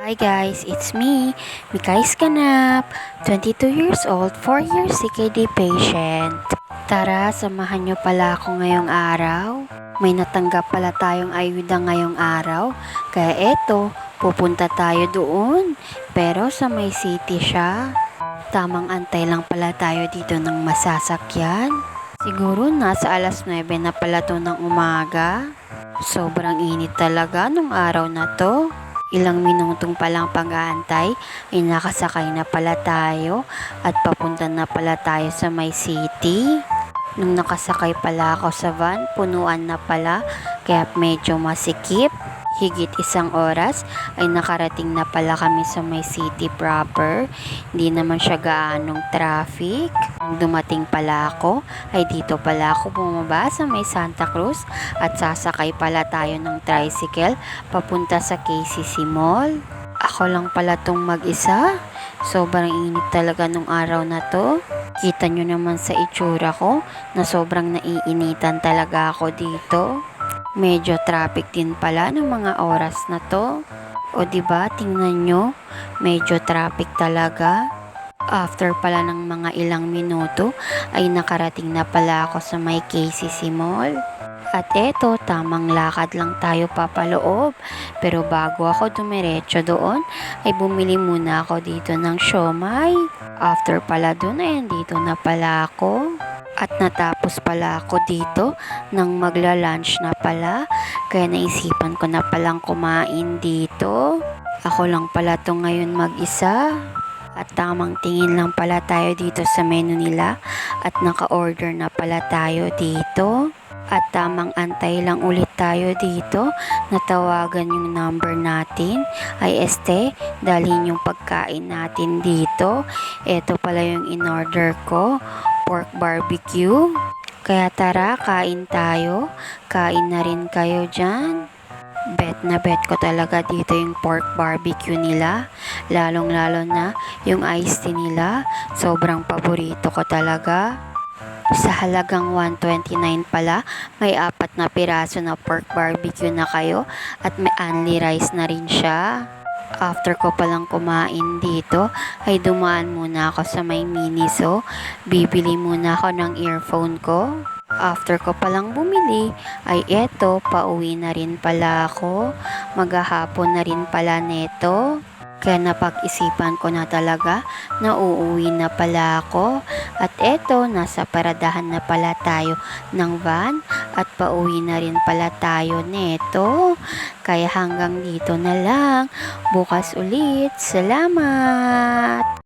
Hi guys, it's me, Mikay Scanap, 22 years old, 4 years CKD patient. Tara, samahan nyo pala ako ngayong araw. May natanggap pala tayong ayuda ngayong araw, kaya eto, pupunta tayo doon. Pero sa may city siya. Tamang antay lang pala tayo dito ng masasakyan. Siguro nasa alas 9 na pala to ng umaga. Sobrang init talaga nung araw na to. Ilang minutong palang pag-aantay ay nakasakay na pala tayo at papunta na pala tayo sa may city. Nung nakasakay pala ako sa van, punuan na pala kaya medyo masikip. Higit isang oras ay nakarating na pala kami sa may city proper. Hindi naman siya gaanong traffic. Nung dumating pala ako, ay dito pala ako bumaba sa may Santa Cruz at sasakay pala tayo ng tricycle papunta sa KCC Mall. Ako lang pala tong mag-isa. Sobrang init talaga nung araw na to. Kita nyo naman sa itsura ko na sobrang naiinitan talaga ako dito. Medyo traffic din pala ng mga oras na to. O diba, tingnan nyo, medyo traffic talaga. After pala ng mga ilang minuto, ay nakarating na pala ako sa may KCC Mall. At eto, tamang lakad lang tayo papaloob. Pero bago ako dumiretso doon, ay bumili muna ako dito ng siomay. After pala doon, ay andito na pala ako. At natapos pala ako dito nang magla-lunch na pala. Kaya naisipan ko na palang kumain dito. Ako lang pala to ngayon mag-isa. At tamang tingin lang pala tayo dito sa menu nila. At naka-order na pala tayo dito. At tamang antay lang ulit tayo dito. Natawagan yung number natin. Ay dalhin yung pagkain natin dito. Ito pala yung in-order ko. Pork barbecue. Kaya tara, kain tayo. Kain na rin kayo dyan. Bet na bet ko talaga dito yung pork barbecue nila. Lalong lalo na yung iced tea nila. Sobrang paborito ko talaga. Sa halagang 129 pala, may 4 na piraso na pork barbecue na kayo at may only rice na rin siya. After ko palang kumain dito, ay dumaan muna ako sa may Miniso. Bibili muna ako ng earphone ko. After ko palang bumili, ay eto, pauwi na rin pala ako. Maghahapon na rin pala neto. Kaya napag-isipan ko na talaga na uuwi na pala ako. At eto, nasa paradahan na pala tayo ng van at pauwi na rin pala tayo neto. Kaya hanggang dito na lang. Bukas ulit. Salamat!